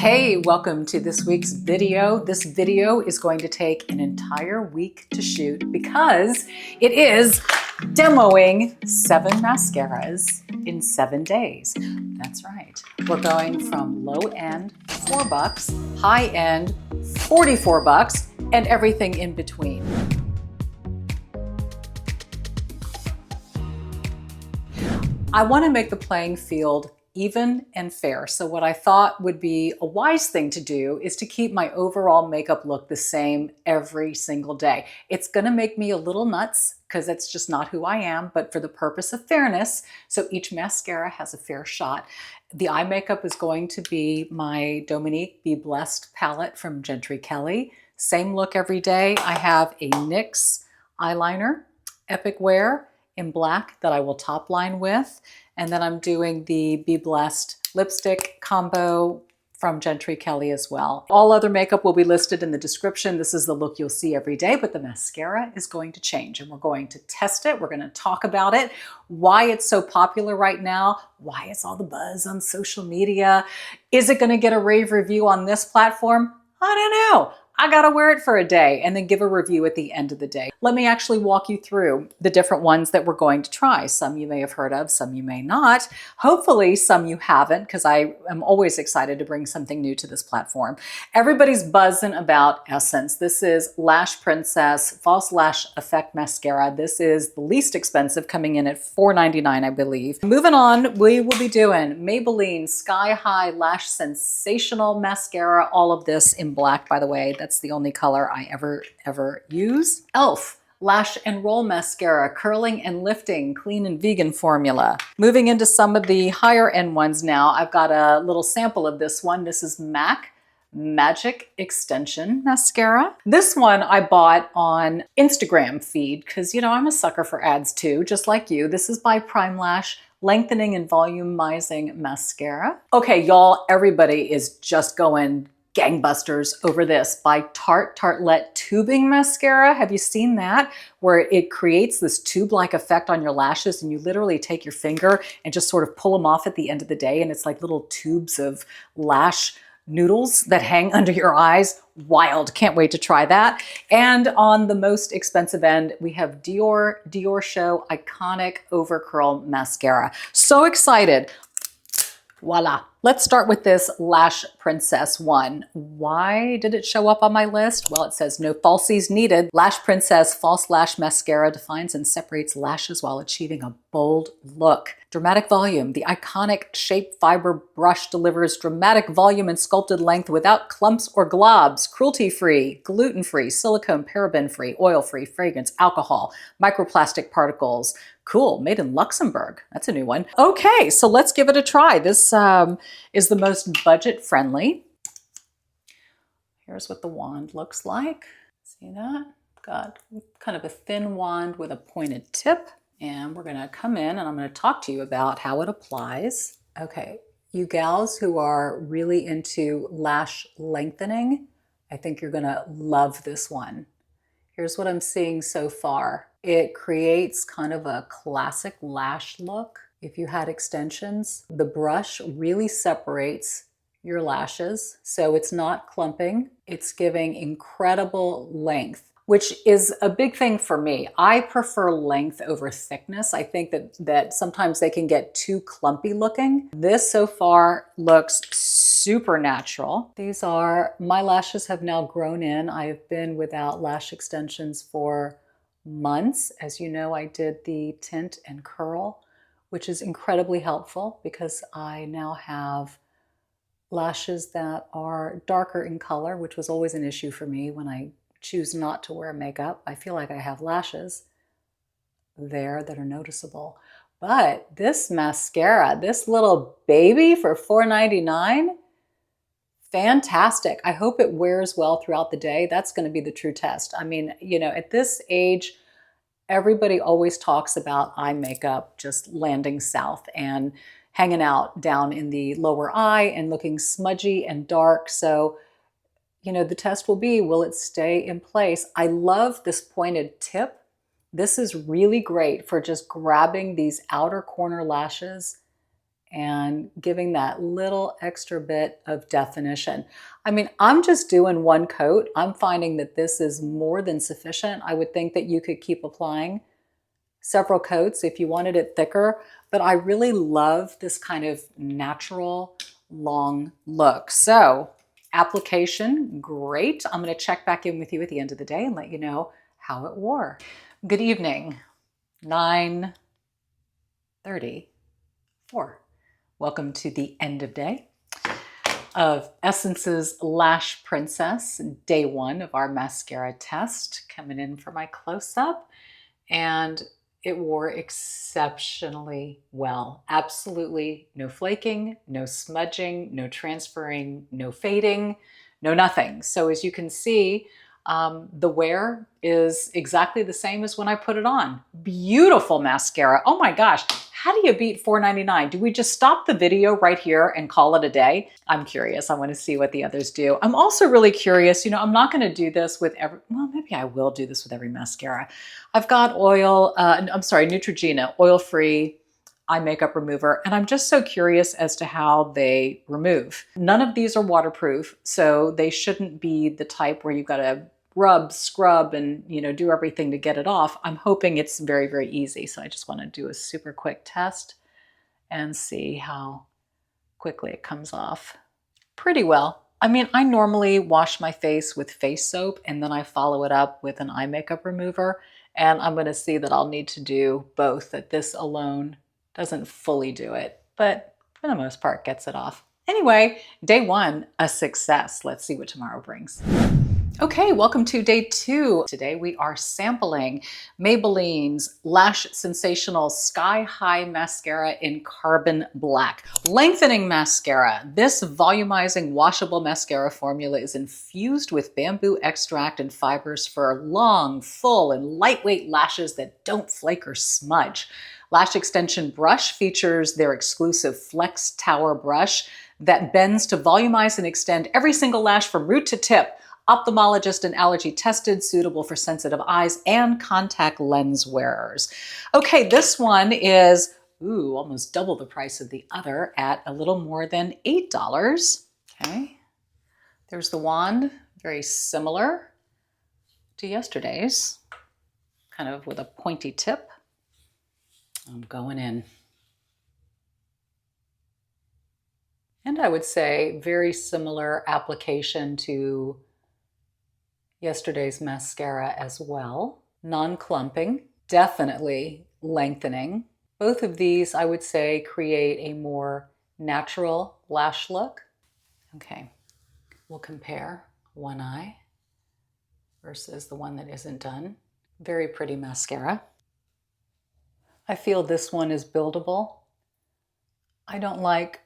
Hey, welcome to this week's video. This video is going to take an entire week to shoot because it is demoing 7 mascaras in 7 days. That's right. We're going from low end, $4, high end, $44, and everything in between. I want to make the playing field even and fair. So what I thought would be a wise thing to do is to keep my overall makeup look the same every single day. It's gonna make me a little nuts because that's just not who I am, but for the purpose of fairness, so each mascara has a fair shot. The eye makeup is going to be my Dominique Be Blessed palette from Jentry Kelley. Same look every day. I have a NYX eyeliner, Epic Wear in black that I will top line with. And then I'm doing the Be Blessed lipstick combo from Jentry Kelley as well. All other makeup will be listed in the description. This is the look you'll see every day, but the mascara is going to change and we're going to test it. We're going to talk about it, why it's so popular right now, why it's all the buzz on social media. Is it going to get a rave review on this platform? I don't know. I gotta wear it for a day and then give a review at the end of the day. Let me actually walk you through the different ones that we're going to try. Some you may have heard of, some you may not. Hopefully some you haven't, because I am always excited to bring something new to this platform. Everybody's buzzing about Essence. This is Lash Princess False Lash Effect Mascara. This is the least expensive, coming in at $4.99, I believe. Moving on, we will be doing Maybelline Sky High Lash Sensational Mascara. All of this in black, by the way. That's the only color I ever use. e.l.f. Lash and Roll Mascara, curling and lifting, clean and vegan formula. Moving into some of the higher end ones now, I've got a little sample of this one. This is MAC Magic Extension Mascara. This one I bought on Instagram feed because, you know, I'm a sucker for ads too, just like you. This is by Prime Lash Lengthening and Volumizing Mascara. Okay, y'all, everybody is just going gangbusters over this by Tartelet tubing mascara. Have you seen that? Where it creates this tube-like effect on your lashes and you literally take your finger and just sort of pull them off at the end of the day and it's like little tubes of lash noodles that hang under your eyes. Wild. Can't wait to try that. And on the most expensive end, we have Dior Show Iconic Overcurl Mascara. So excited. Voila. Let's start with this Lash Princess one. Why did it show up on my list? Well, it says no falsies needed. Lash Princess False Lash Mascara defines and separates lashes while achieving a bold look. Dramatic volume. The iconic shape fiber brush delivers dramatic volume and sculpted length without clumps or globs. Cruelty-free, gluten-free, silicone, paraben-free, oil-free, fragrance, alcohol, microplastic particles. Cool, made in Luxembourg. That's a new one. Okay, so let's give it a try. This is the most budget-friendly. Here's what the wand looks like. See that? Got kind of a thin wand with a pointed tip. And we're gonna come in and I'm gonna talk to you about how it applies. Okay, you gals who are really into lash lengthening, I think you're gonna love this one. Here's what I'm seeing so far. It creates kind of a classic lash look. If you had extensions, the brush really separates your lashes, so it's not clumping. It's giving incredible length, which is a big thing for me. I prefer length over thickness. I think that sometimes they can get too clumpy looking. This so far looks super natural. These are, my lashes have now grown in. I have been without lash extensions for months. As you know, I did the tint and curl, which is incredibly helpful because I now have lashes that are darker in color, which was always an issue for me when I choose not to wear makeup. I feel like I have lashes there that are noticeable. But this mascara, this little baby for $4.99, fantastic. I hope it wears well throughout the day. That's going to be the true test. I mean, you know, at this age, everybody always talks about eye makeup just landing south and hanging out down in the lower eye and looking smudgy and dark. So, you know, the test will be, will it stay in place? I love this pointed tip. This is really great for just grabbing these outer corner lashes and giving that little extra bit of definition. I mean, I'm just doing one coat. I'm finding that this is more than sufficient. I would think that you could keep applying several coats if you wanted it thicker, but I really love this kind of natural long look. So application, great. I'm going to check back in with you at the end of the day and let you know how it wore. Good evening, 9:34. Welcome to the end of day of Essence's Lash Princess, day one of our mascara test. Coming in for my close-up, and it wore exceptionally well. Absolutely no flaking, no smudging, no transferring, no fading, no nothing. So as you can see, the wear is exactly the same as when I put it on. Beautiful mascara. Oh my gosh. How do you beat $4.99? Do we just stop the video right here and call it a day? I'm curious. I want to see what the others do. I'm also really curious. You know, I'm not going to do this with every, well, maybe I will do this with every mascara. I've got Neutrogena, oil-free eye makeup remover, and I'm just so curious as to how they remove. None of these are waterproof, so they shouldn't be the type where you've got to rub, scrub, and do everything to get it off. I'm hoping it's very, very easy. So I just want to do a super quick test and see how quickly it comes off. Pretty well. I mean, I normally wash my face with face soap and then I follow it up with an eye makeup remover. And I'm going to see that I'll need to do both, that this alone doesn't fully do it, but for the most part gets it off. Anyway, day one, a success. Let's see what tomorrow brings. Okay, welcome to day two. Today we are sampling Maybelline's Lash Sensational Sky High Mascara in Carbon Black. Lengthening mascara. This volumizing washable mascara formula is infused with bamboo extract and fibers for long, full, and lightweight lashes that don't flake or smudge. Lash Extension Brush features their exclusive Flex Tower brush that bends to volumize and extend every single lash from root to tip. Ophthalmologist and allergy tested, suitable for sensitive eyes and contact lens wearers. Okay, this one is almost double the price of the other at a little more than $8. Okay, there's the wand, very similar to yesterday's, kind of with a pointy tip. I'm going in. And I would say very similar application to yesterday's mascara as well. Non-clumping, definitely lengthening. Both of these, I would say, create a more natural lash look. Okay, we'll compare one eye versus the one that isn't done. Very pretty mascara. I feel this one is buildable. I don't like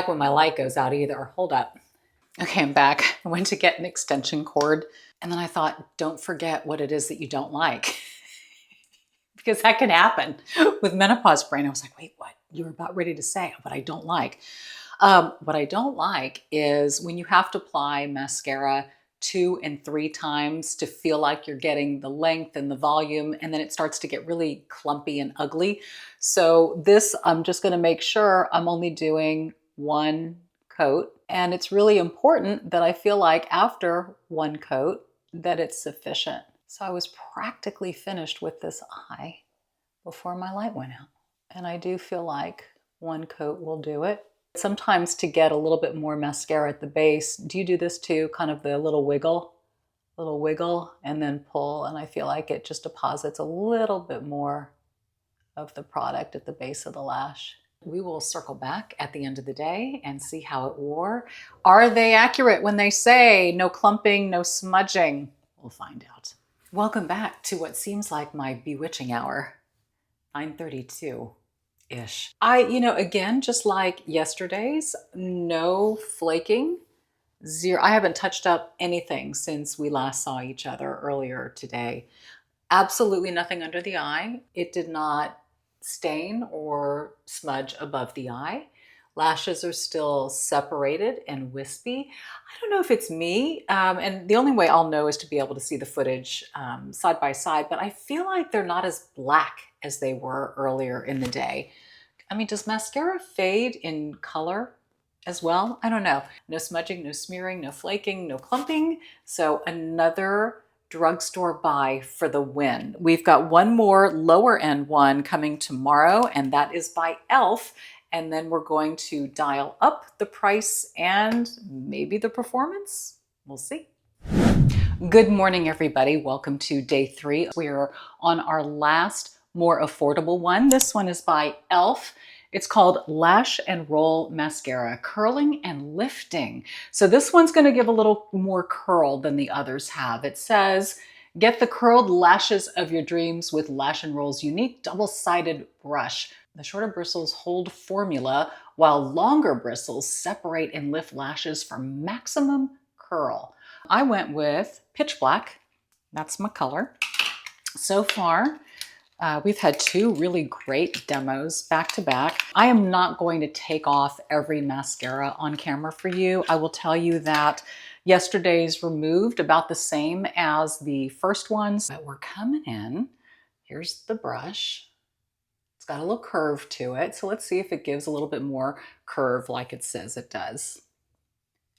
when my light goes out either. Hold up. Okay, I'm back. I went to get an extension cord and then I thought, don't forget what it is that you don't like. Because that can happen with menopause brain. I was like, wait, what? You were about ready to say what I don't like. What I don't like is when you have to apply mascara 2 and 3 times to feel like you're getting the length and the volume, and then it starts to get really clumpy and ugly. So this, I'm just going to make sure I'm only doing one coat. And it's really important that I feel like after one coat that it's sufficient. So I was practically finished with this eye before my light went out. And I do feel like one coat will do it. Sometimes to get a little bit more mascara at the base, do you do this too? Kind of the little wiggle and then pull. And I feel like it just deposits a little bit more of the product at the base of the lash. We will circle back at the end of the day and see how it wore. Are they accurate when they say no clumping, no smudging? We'll find out. Welcome back to what seems like my bewitching hour, 9:32-ish. Again, just like yesterday's, no flaking, zero. I haven't touched up anything since we last saw each other earlier today. Absolutely nothing under the eye. It did not stain or smudge above the eye. Lashes are still separated and wispy. I don't know if it's me, and the only way I'll know is to be able to see the footage side by side, but I feel like they're not as black as they were earlier in the day. I mean, does mascara fade in color as well? I don't know. No smudging, no smearing, no flaking, no clumping. So another drugstore buy for the win. We've got one more lower end one coming tomorrow, and that is by e.l.f. And then we're going to dial up the price and maybe the performance. We'll see. Good morning, everybody. Welcome to day 3. We're on our last more affordable one. This one is by e.l.f. It's called Lash and Roll Mascara, curling and lifting. So this one's going to give a little more curl than the others have. It says, get the curled lashes of your dreams with Lash and Roll's unique double-sided brush. The shorter bristles hold formula, while longer bristles separate and lift lashes for maximum curl. I went with pitch black. That's my color. So far, we've had 2 really great demos back to back. I am not going to take off every mascara on camera for you. I will tell you that yesterday's removed about the same as the first ones, but we're coming in. Here's the brush. It's got a little curve to it. So let's see if it gives a little bit more curve like it says it does.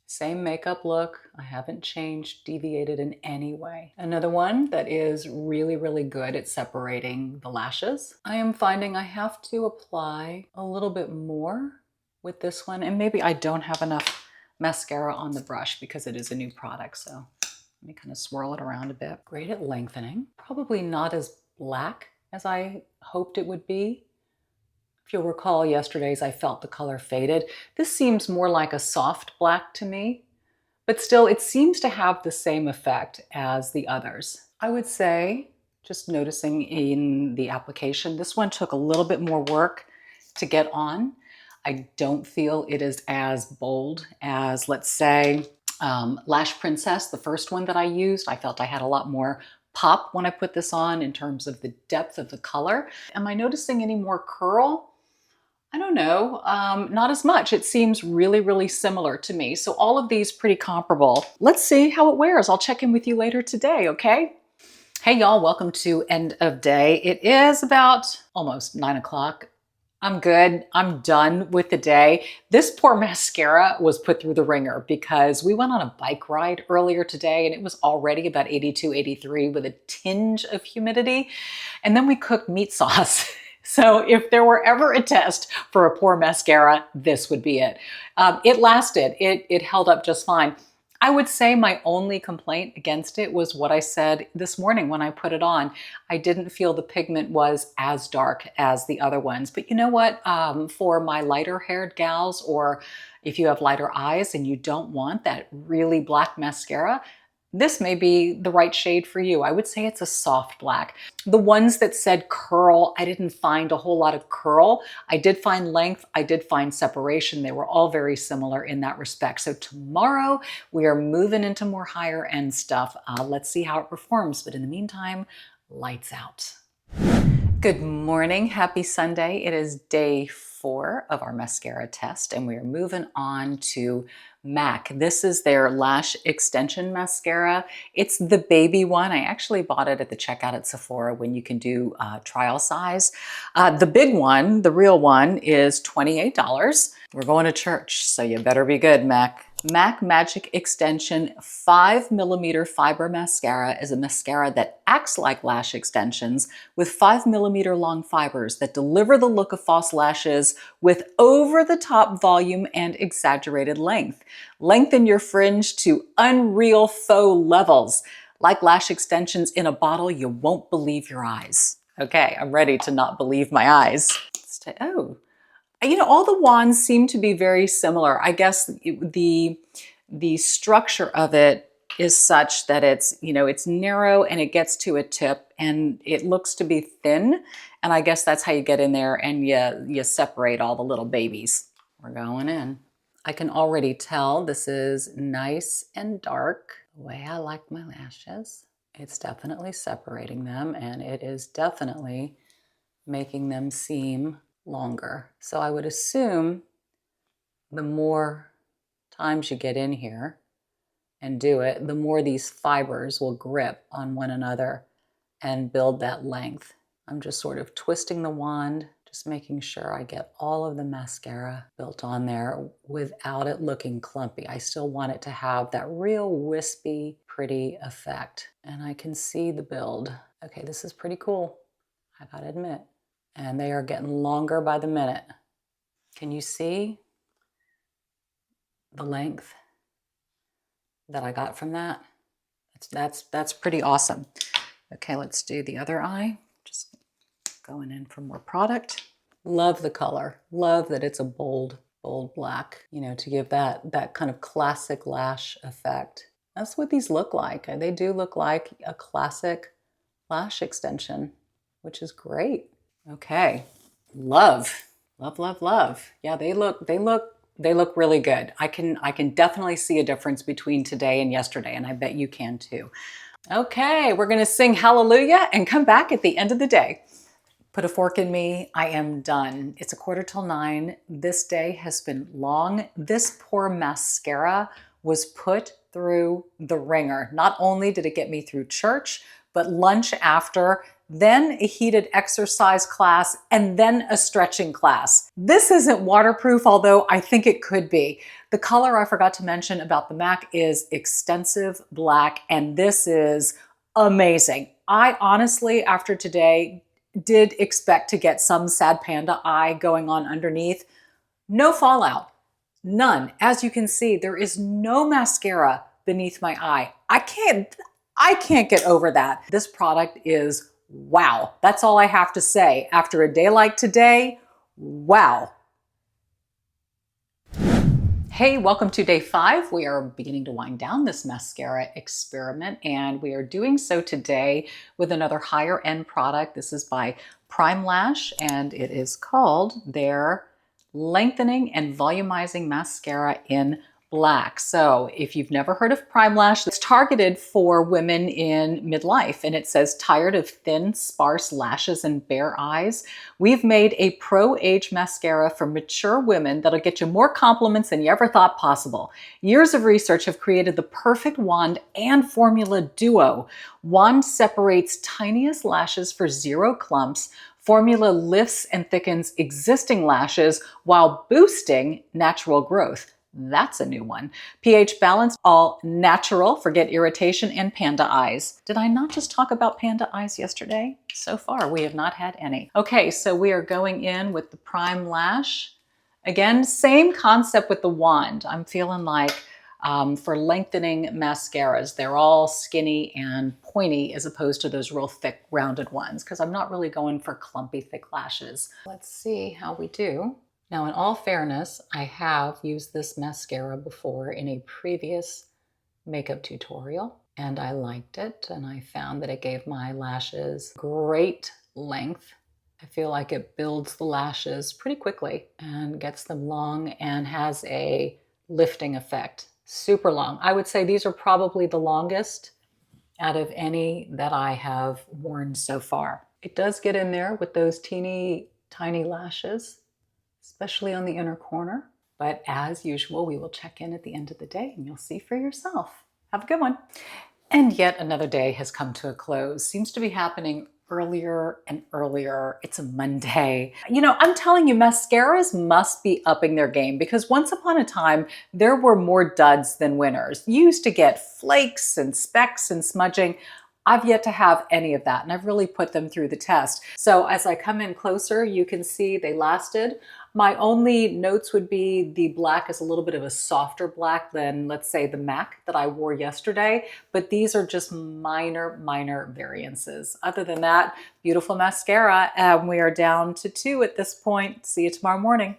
Same makeup look. I haven't changed, deviated in any way. Another one that is really, really good at separating the lashes. I am finding I have to apply a little bit more with this one, and maybe I don't have enough mascara on the brush because it is a new product. So let me kind of swirl it around a bit. Great at lengthening. Probably not as black as I hoped it would be. If you'll recall yesterday's, I felt the color faded. This seems more like a soft black to me, but still it seems to have the same effect as the others. I would say, just noticing in the application, this one took a little bit more work to get on. I don't feel it is as bold as, let's say, Lash Princess, the first one that I used. I felt I had a lot more pop when I put this on in terms of the depth of the color. Am I noticing any more curl? I don't know, not as much. It seems really, really similar to me. So all of these pretty comparable. Let's see how it wears. I'll check in with you later today, okay? Hey y'all, welcome to end of day. It is about almost 9 o'clock. I'm good. I'm done with the day. This poor mascara was put through the ringer because we went on a bike ride earlier today and it was already about 82, 83 with a tinge of humidity. And then we cooked meat sauce. So if there were ever a test for a poor mascara, this would be it. It lasted. It held up just fine. I would say my only complaint against it was what I said this morning when I put it on. I didn't feel the pigment was as dark as the other ones. But you know what? For my lighter haired gals, or if you have lighter eyes and you don't want that really black mascara, this may be the right shade for you. I would say it's a soft black. The ones that said curl, I didn't find a whole lot of curl. I did find length. I did find separation. They were all very similar in that respect. So tomorrow we are moving into more higher end stuff. Let's see how it performs. But in the meantime, lights out. Good morning. Happy Sunday. It is day 4 of our mascara test, and we are moving on to MAC. This is their lash extension mascara. It's the baby one. I actually bought it at the checkout at Sephora when you can do trial size. The big one, the real one, is $28. We're going to church, so you better be good, MAC. MAC Magic Extension 5mm Fiber Mascara is a mascara that acts like lash extensions with 5mm long fibers that deliver the look of false lashes with over-the-top volume and exaggerated length. Lengthen your fringe to unreal faux levels. Like lash extensions in a bottle, you won't believe your eyes. Okay, I'm ready to not believe my eyes. Oh. You know, all the wands seem to be very similar. I guess the structure of it is such that it's, you know, it's narrow and it gets to a tip and it looks to be thin. And I guess that's how you get in there and you separate all the little babies. We're going in. I can already tell this is nice and dark, the way I like my lashes. It's definitely separating them and it is definitely making them seem longer. So I would assume the more times you get in here and do it, the more these fibers will grip on one another and build that length. I'm just sort of twisting the wand, just making sure I get all of the mascara built on there without it looking clumpy. I still want it to have that real wispy, pretty effect. And I can see the build. Okay, this is pretty cool, I gotta admit. And they are getting longer by the minute. Can you see the length that I got from that? That's pretty awesome. Okay, let's do the other eye. Just going in for more product. Love the color. Love that it's a bold black, you know, to give that kind of classic lash effect. That's what these look like. They do look like a classic lash extension, which is great. Okay, love. Yeah, they look really good. I can definitely see a difference between today and yesterday, and I bet you can too. Okay, we're gonna sing hallelujah and come back at the end of the day. Put a fork in me, I am done. It's 9:15. This day has been long. This poor mascara was put through the ringer. Not only did it get me through church, but lunch after, then a heated exercise class, and then a stretching class. This isn't waterproof, although I think it could be. The color I forgot to mention about the MAC is Extensive Black, and this is amazing. I honestly, after today, did expect to get some sad panda eye going on underneath. No fallout, none. As you can see, there is no mascara beneath my eye. I can't get over that. This product is wow. That's all I have to say. After a day like today, wow. Hey, welcome to day 5. We are beginning to wind down this mascara experiment, and we are doing so today with another higher end product. This is by Prime Lash, and it is called their Lengthening and Volumizing Mascara in Black. So if you've never heard of Prime Lash, it's targeted for women in midlife, and it says, tired of thin, sparse lashes and bare eyes? We've made a pro-age mascara for mature women that'll get you more compliments than you ever thought possible. Years of research have created the perfect wand and formula duo. Wand separates tiniest lashes for 0 clumps. Formula lifts and thickens existing lashes while boosting natural growth. That's a new one. pH balance, all natural, forget irritation, and panda eyes. Did I not just talk about panda eyes yesterday? So far, we have not had any. Okay, so we are going in with the Prime Lash. Again, same concept with the wand. I'm feeling like for lengthening mascaras, they're all skinny and pointy as opposed to those real thick, rounded ones, because I'm not really going for clumpy, thick lashes. Let's see how we do. Now, in all fairness, I have used this mascara before in a previous makeup tutorial, and I liked it, and I found that it gave my lashes great length. I feel like it builds the lashes pretty quickly and gets them long and has a lifting effect. Super long. I would say these are probably the longest out of any that I have worn so far. It does get in there with those teeny tiny lashes, especially on the inner corner. But as usual, we will check in at the end of the day and you'll see for yourself. Have a good one. And yet another day has come to a close. Seems to be happening earlier and earlier. It's a Monday. You know, I'm telling you, mascaras must be upping their game, because once upon a time, there were more duds than winners. You used to get flakes and specks and smudging. I've yet to have any of that, and I've really put them through the test. So as I come in closer, you can see they lasted. My only notes would be the black is a little bit of a softer black than, let's say, the MAC that I wore yesterday, but these are just minor variances. Other than that, beautiful mascara, and we are down to 2 at this point. See you tomorrow morning.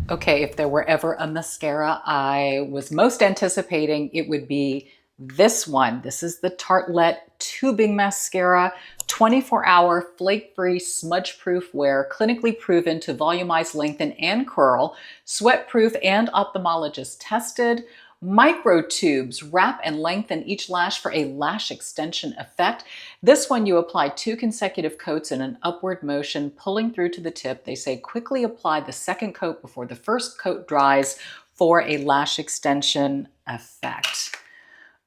Okay, if there were ever a mascara I was most anticipating, it would be this one. This is the Tartelet Tubing Mascara, 24-hour flake-free, smudge-proof wear, clinically proven to volumize, lengthen, and curl, sweat-proof and ophthalmologist tested. Micro tubes wrap and lengthen each lash for a lash extension effect. This one you apply 2 consecutive coats in an upward motion, pulling through to the tip. They say quickly apply the second coat before the first coat dries for a lash extension effect.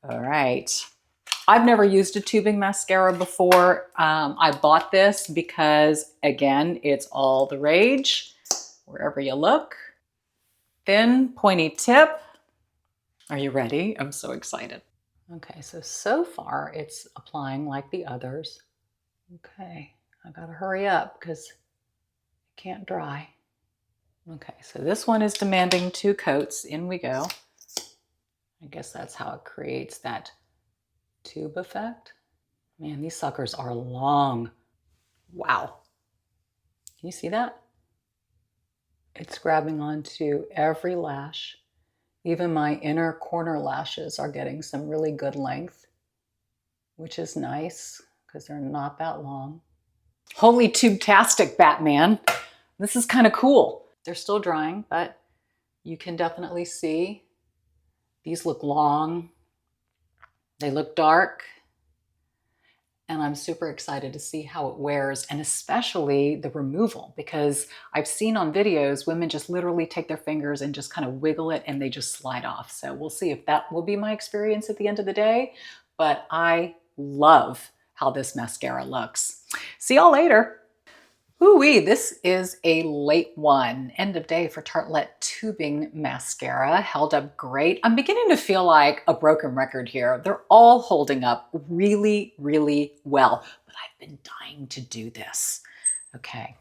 All right. I've never used a tubing mascara before. I bought this because, again, it's all the rage wherever you look. Thin, pointy tip. Are you ready? I'm so excited. Okay, so far it's applying like the others. Okay, I gotta hurry up because it can't dry. Okay, so this one is demanding 2 coats. In we go. I guess that's how it creates that tube effect. Man, these suckers are long. Wow. Can you see that? It's grabbing onto every lash. Even my inner corner lashes are getting some really good length, which is nice because they're not that long. Holy tube-tastic, Batman. This is kind of cool. They're still drying, but you can definitely see these look long. They look dark. And I'm super excited to see how it wears, and especially the removal, because I've seen on videos women just literally take their fingers and just kind of wiggle it and they just slide off. So we'll see if that will be my experience at the end of the day. But I love how this mascara looks. See y'all later. Ooh-wee, this is a late one. End of day for Tartelet Tubing Mascara. Held up great. I'm beginning to feel like a broken record here. They're all holding up really, really well. But I've been dying to do this. Okay,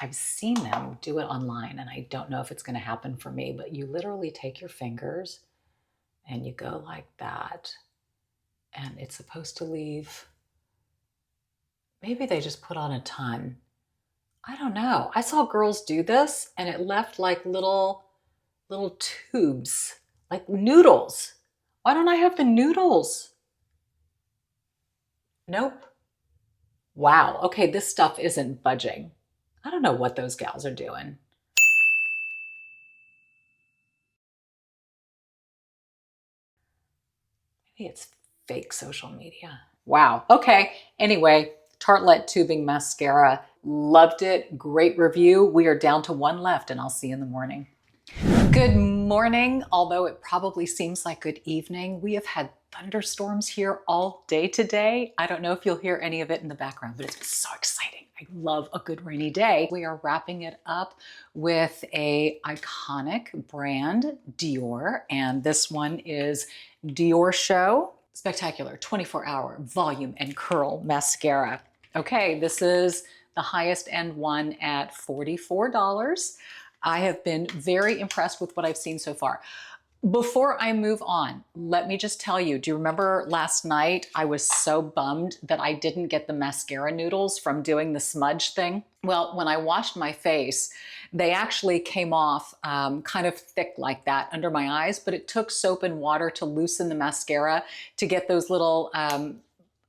I've seen them do it online, and I don't know if it's going to happen for me, but you literally take your fingers and you go like that. And it's supposed to leave, maybe they just put on a ton. I don't know. I saw girls do this and it left like little tubes, like noodles. Why don't I have the noodles? Nope. Wow. Okay, this stuff isn't budging. I don't know what those gals are doing. Maybe it's fake social media. Wow. Okay. Anyway, Tartelet Tubing Mascara. Loved it. Great review. We are down to 1 left, and I'll see you in the morning. Good morning, although it probably seems like good evening. We have had thunderstorms here all day today. I don't know if you'll hear any of it in the background, but it's been so exciting. I love a good rainy day. We are wrapping it up with a iconic brand, Dior, and this one is Dior Show Spectacular 24-Hour Volume and Curl Mascara. Okay, this is the highest end one at $44. I have been very impressed with what I've seen so far. Before I move on, let me just tell you, do you remember last night I was so bummed that I didn't get the mascara noodles from doing the smudge thing? Well, when I washed my face, they actually came off kind of thick like that under my eyes, but it took soap and water to loosen the mascara to get those little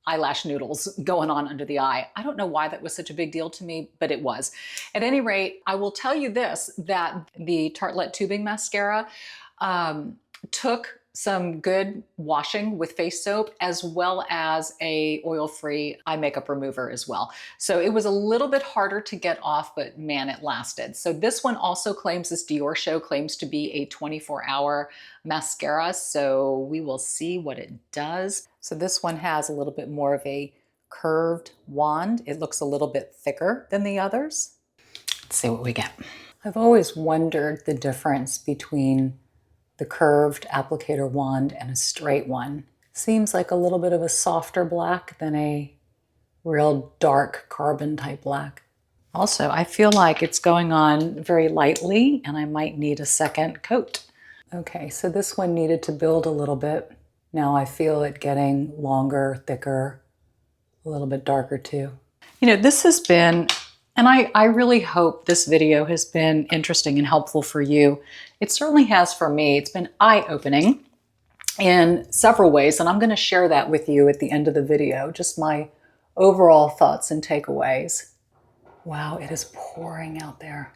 eyelash noodles going on under the eye. I don't know why that was such a big deal to me, but it was. At any rate, I will tell you this, that the Tartelet Tubing Mascara took some good washing with face soap as well as a oil-free eye makeup remover as well. So it was a little bit harder to get off, but man, it lasted. So this one also claims, this Dior Show claims to be a 24-hour mascara. So we will see what it does. So this one has a little bit more of a curved wand. It looks a little bit thicker than the others. Let's see what we get. I've always wondered the difference between the curved applicator wand and a straight one. Seems like a little bit of a softer black than a real dark carbon type black. Also, I feel like it's going on very lightly and I might need a second coat. Okay, so this one needed to build a little bit. Now I feel it getting longer, thicker, a little bit darker too. You know, this has been, and I really hope this video has been interesting and helpful for you. It certainly has for me. It's been eye-opening in several ways, and I'm going to share that with you at the end of the video, just my overall thoughts and takeaways. Wow, it is pouring out there.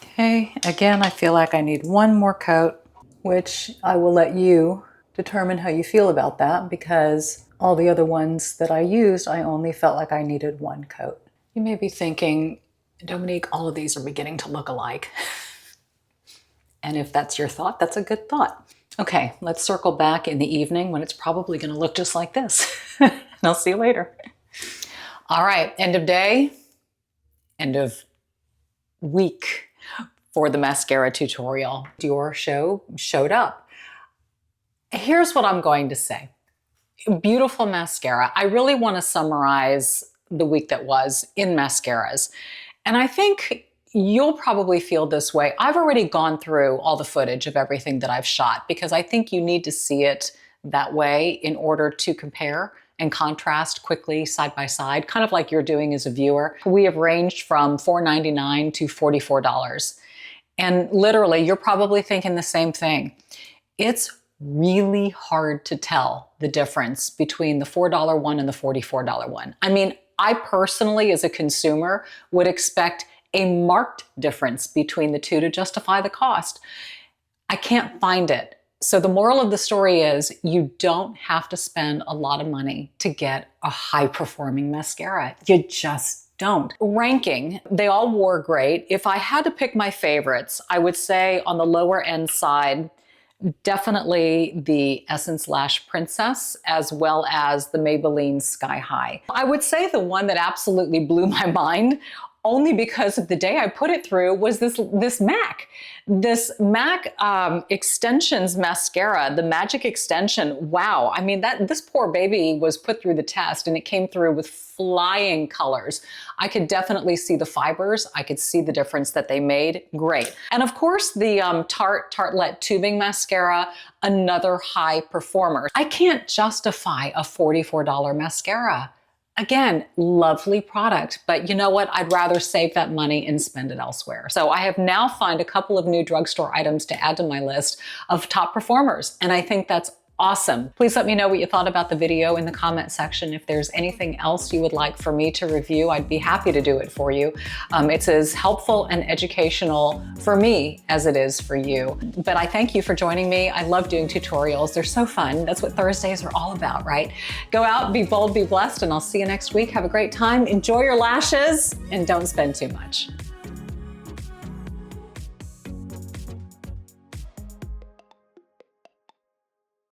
Okay, again, I feel like I need one more coat, which I will let you determine how you feel about that, because all the other ones that I used, I only felt like I needed one coat. You may be thinking, Dominique, all of these are beginning to look alike. And if that's your thought, that's a good thought. Okay, let's circle back in the evening when it's probably gonna look just like this. And I'll see you later. All right, end of day, end of week for the mascara tutorial. Dior showed up. Here's what I'm going to say. Beautiful mascara. I really want to summarize the week that was in mascaras. And I think you'll probably feel this way. I've already gone through all the footage of everything that I've shot because I think you need to see it that way in order to compare and contrast quickly side by side, kind of like you're doing as a viewer. We have ranged from $4.99 to $44. And literally, you're probably thinking the same thing. It's really hard to tell the difference between the $4 one and the $44 one. I mean, I personally, as a consumer, would expect a marked difference between the two to justify the cost. I can't find it. So the moral of the story is you don't have to spend a lot of money to get a high-performing mascara. You just don't. Ranking, they all wore great. If I had to pick my favorites, I would say on the lower end side, definitely the Essence Lash Princess, as well as the Maybelline Sky High. I would say the one that absolutely blew my mind, only because of the day I put it through, was this MAC. This MAC Extensions mascara, the Magic Extension. Wow, I mean, this poor baby was put through the test and it came through with flying colors. I could definitely see the fibers. I could see the difference that they made. Great. And of course, the Tartelet tubing mascara, another high performer. I can't justify a $44 mascara. Again, lovely product, but you know what? I'd rather save that money and spend it elsewhere. So I have now found a couple of new drugstore items to add to my list of top performers, and I think that's awesome. Please let me know what you thought about the video in the comment section. If there's anything else you would like for me to review, I'd be happy to do it for you. It's as helpful and educational for me as it is for you. But I thank you for joining me. I love doing tutorials. They're so fun. That's what Thursdays are all about, right? Go out, be bold, be blessed, and I'll see you next week. Have a great time. Enjoy your lashes and don't spend too much.